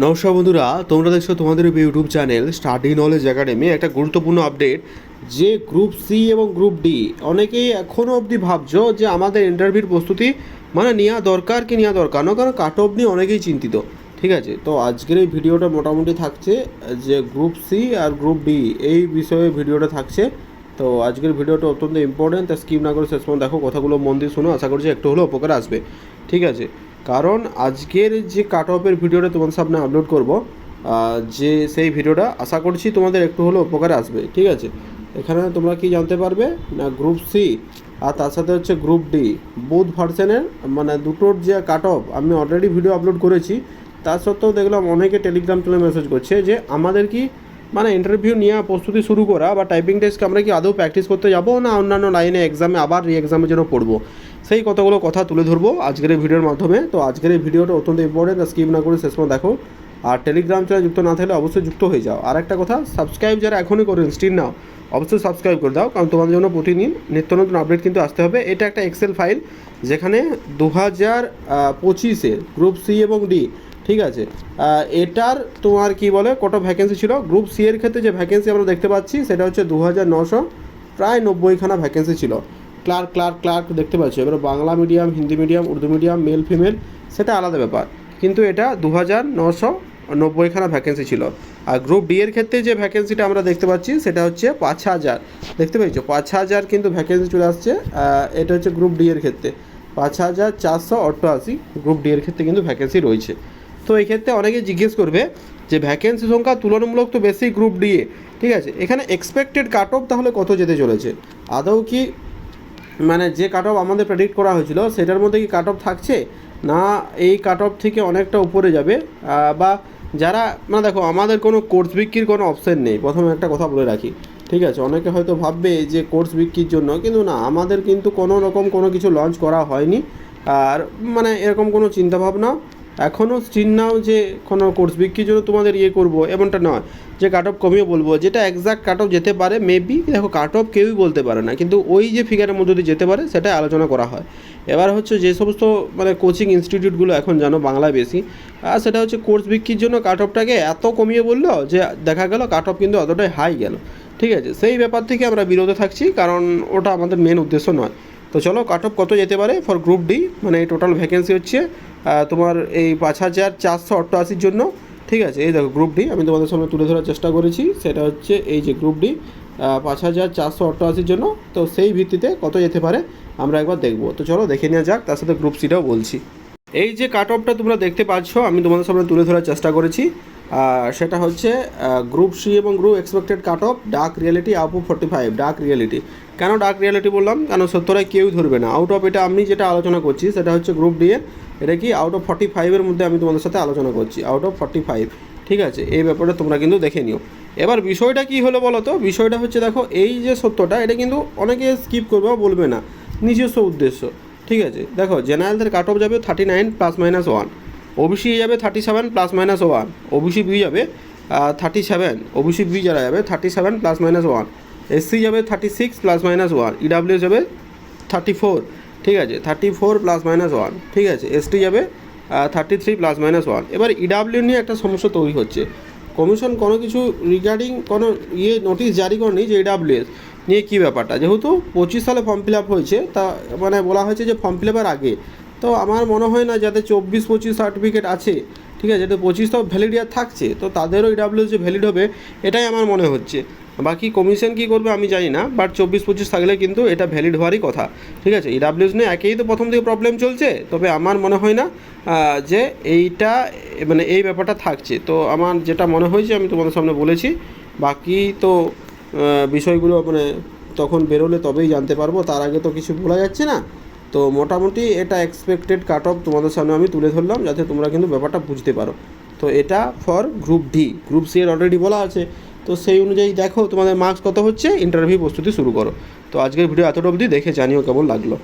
নমস্কার বন্ধুরা, তোমরা দেখছো তোমাদের YouTube channel study knowledge academy. একটা গুরুত্বপূর্ণ আপডেট যে গ্রুপ সি এবং গ্রুপ ডি অনেকেই এখনও অবধি ভাবছো যে আমাদের ইন্টারভিউর প্রস্তুতি নেওয়া দরকার কি নেওয়া দরকার না, কারণ কাট অফ নিয়ে অনেকেই চিন্তিত। ঠিক আছে, তো আজকের এই ভিডিওটা মোটামুটি থাকছে যে গ্রুপ সি আর গ্রুপ ডি এই বিষয়ে ভিডিওটা থাকছে। তো আজকের ভিডিওটা অত্যন্ত ইম্পর্টেন্ট, তা স্কিপ না করে শেষ পর্যন্ত দেখো, কথাগুলো মন দিয়ে শোনো, আশা করছি একটু হলেও উপকার আসবে। ঠিক আছে, কারণ আজকের যে কাট অফের ভিডিওটা তোমাদের সামনে আপলোড করব, যে সেই ভিডিওটা আশা করছি তোমাদের একটু হলেও উপকারে আসবে। ঠিক আছে, এখানে তোমরা কি জানতে পারবে না, গ্রুপ সি আর তার সাথে হচ্ছে গ্রুপ ডি বোথ ভার্সনের দুটোর যে কাট অফ আমি অলরেডি ভিডিও আপলোড করেছি। তা সত্ত্বেও দেখলাম অনেকে টেলিগ্রাম চ্যানেলে মেসেজ করছে যে আমাদের কি ইন্টারভিউ নেওয়া প্রস্তুতি শুরু করা বা টাইপিং টেস্টকে আমরা কি আদৌ প্র্যাকটিস করতে যাবো না অন্যান্য লাইনে এক্সামে আবার রি এক্সামের জন্য পড়বো, সেই কতগুলো কথা তুলে ধরবো আজকের এই ভিডিওর মাধ্যমে। তো আজকের এই ভিডিওটা অত্যন্ত ইম্পর্টেন্ট, স্কিপ না করে শেষ পর্যন্ত দেখো। আর টেলিগ্রাম চ্যানেল যুক্ত না থাকলে অবশ্যই যুক্ত হয়ে যাও। আর একটা কথা, সাবস্ক্রাইব যারা এখনই করেন স্টিল নাও, অবশ্যই সাবস্ক্রাইব করে দাও, কারণ তোমাদের জন্য প্রতিদিন নিত্য নতুন আপডেট কিন্তু আসতে হবে। এটা একটা এক্সেল ফাইল যেখানে 2025-এর গ্রুপ সি এবং ডি, ঠিক আছে, এটার তোমার কি বলে কত ভ্যাকেন্সি ছিল। গ্রুপ সি এর ক্ষেত্রে যে ভ্যাকেন্সি আমরা দেখতে পাচ্ছি সেটা হচ্ছে 2900, প্রায় 90খানা ভ্যাকেন্সি ছিল। ক্লার্ক দেখতে পাচ্ছি। এবার Bangla medium, Hindi medium, Urdu medium, male female সেটা আলাদা ব্যাপার, কিন্তু এটা 2990খানা ভ্যাকেন্সি ছিল। আর গ্রুপ ডি এর ক্ষেত্রে যে ভ্যাকেন্সিটা আমরা দেখতে পাচ্ছি সেটা হচ্ছে 5000, দেখতে পেয়েছো 5000 কিন্তু ভ্যাকেন্সি চলে আসছে। এটা হচ্ছে গ্রুপ ডি এর ক্ষেত্রে 5488 গ্রুপ ডি এর ক্ষেত্রে কিন্তু ভ্যাকেন্সি রয়েছে। তো এই ক্ষেত্রে অনেকে জিজ্ঞেস করবে যে ভ্যাকেন্সি সংখ্যা তুলনামূলক তো বেশি গ্রুপ ডি এ, ঠিক আছে, এখানে এক্সপেক্টেড কাট অফ তাহলে কত যেতে চলেছে? আদৌ কি যে কাট অফ আমাদের প্রেডিক্ট করা হয়েছিল সেটার মধ্যে কি কাট অফ থাকছে, না এই কাট অফ থেকে অনেকটা উপরে যাবে? বা যারা দেখো, আমাদের কোনো কোর্স বিক্রির কোনো অপশান নেই, প্রথমে একটা কথা বলে রাখি। ঠিক আছে, অনেকে হয়তো ভাববে যে কোর্স বিক্রির জন্য, কিন্তু না, আমাদের কিন্তু কোনো রকম কোনো কিছু লঞ্চ করা হয়নি। আর এরকম কোনো চিন্তাভাবনা এখনও স্টিল নাও যে কোনো কোর্স বিক্রির জন্য তোমাদের করবো এমনটা নয়, যে কাট অফ কমিয়ে বলবো। যেটা এক্স্যাক্ট কাট অফ যেতে পারে মেবি, দেখো কাট অফ কেউই বলতে পারে না, কিন্তু ওই যে ফিগারের মধ্যে দিয়ে যেতে পারে সেটাই আলোচনা করা হয়। এবার হচ্ছে যে সমস্ত কোচিং ইনস্টিটিউটগুলো এখন জানো বাংলায় বেশি, আর সেটা হচ্ছে কোর্স বিক্রির জন্য কাট অফটাকে এত কমিয়ে বললো যে দেখা গেল কাট অফ কিন্তু অতটাই হাই গেল। ঠিক আছে, সেই ব্যাপার থেকে আমরা বিরত থাকছি, কারণ ওটা আমাদের মেন উদ্দেশ্য নয়। তো চলো, কাট অফ কত যেতে পারে ফর গ্রুপ ডি, এই টোটাল ভ্যাকেন্সি হচ্ছে তোমার এই 5488 জন্য। ঠিক আছে, এই দেখো গ্রুপ ডি আমি তোমাদের সামনে তুলে ধরার চেষ্টা করেছি, সেটা হচ্ছে এই যে গ্রুপ ডি 5488 জন্য। তো সেই ভিত্তিতে কত যেতে পারে আমরা একবার দেখবো। তো চলো দেখে নেওয়া যাক, তার সাথে গ্রুপ সিটাও বলছি। এই যে কাট অফটা তোমরা দেখতে পাচ্ছ আমি তোমাদের সামনে তুলে ধরার চেষ্টা করেছি, সেটা হচ্ছে গ্রুপ সি এবং group expected cut off dark reality up to 45। Dark reality কেন ডার্ক রিয়েলিটি বললাম, কারণ সত্যরাই কেউই ধরবে না আউট অফ, এটা আমি যেটা আলোচনা করছি সেটা হচ্ছে গ্রুপ ডি এর, এটা কি আউট অফ 45-এর মধ্যে আমি তোমাদের সাথে আলোচনা করছি, আউট অফ 45। ঠিক আছে, এই ব্যাপারটা তোমরা কিন্তু দেখে নিও। এবার বিষয়টা কি হলো বলো তো, বিষয়টা হচ্ছে দেখো, এই যে সত্যটা এটা কিন্তু অনেকে স্কিপ করবে বা বলবে না, নিজস্ব উদ্দেশ্য। ঠিক আছে, দেখো জেনারেলদের কাট অফ যাবে 39 +-1, ওবিসি যাবে 37 +-1, ওবিসি বি যাবে 37, ওবিসি বি যারা যাবে 37 +-1, এসসি যাবে 36 +-1, ইডাব্লিউ যাবে 34, ঠিক আছে, 34 +-1, ঠিক আছে, এসটি যাবে 33 +-1। এবার ইডাব্লিউ নিয়ে একটা সমস্যা তৈরি হচ্ছে, কমিশন কোনো কিছু রিগার্ডিং কোনো নোটিশ জারি করেনি যে ইডাব্লিউএস নিয়ে কী ব্যাপারটা, যেহেতু 25 সালে ফর্ম ফিল আপ হয়েছে, তা বলা হয়েছে যে ফর্ম ফিল আপের আগে। তো আমার মনে হয় না যাদের 24-25 সার্টিফিকেট আছে, ঠিক আছে, যাদের 25 তো ভ্যালিড ইয়ার থাকছে, তো তাদেরও ইডাব্লিউএস যে ভ্যালিড হবে এটাই আমার মনে হচ্ছে। বাকি কমিশন কী করবে আমি জানি না, বাট 24-25 থাকলে কিন্তু এটা ভ্যালিড হওয়ারই কথা। ঠিক আছে, ইডাব্লিউএস নিয়ে একেই তো প্রথম থেকে প্রবলেম চলছে, তবে আমার মনে হয় না যে এইটা এই ব্যাপারটা থাকছে। তো আমার যেটা মনে হয়েছে আমি তোমাদের সামনে বলেছি, বাকি তো বিষয়গুলো তখন বেরোলে তবেই জানতে পারবো, তার আগে তো কিছু বলা যাচ্ছে না। তো মোটামুটি এটা এক্সপেক্টেড কাট অফ তোমাদের সামনে আমি তুলে ধরলাম, যাতে তোমরা কিন্তু ব্যাপারটা বুঝতে পারো। তো এটা for group D, group C এর অলরেডি বলা আছে, তো সেই অনুযায়ী দেখো তোমাদের মার্কস কত হচ্ছে, ইন্টারভিউ প্রস্তুতি শুরু করো। তো আজকের ভিডিও এতটা অবধি, দেখে জানিও কেমন লাগলো।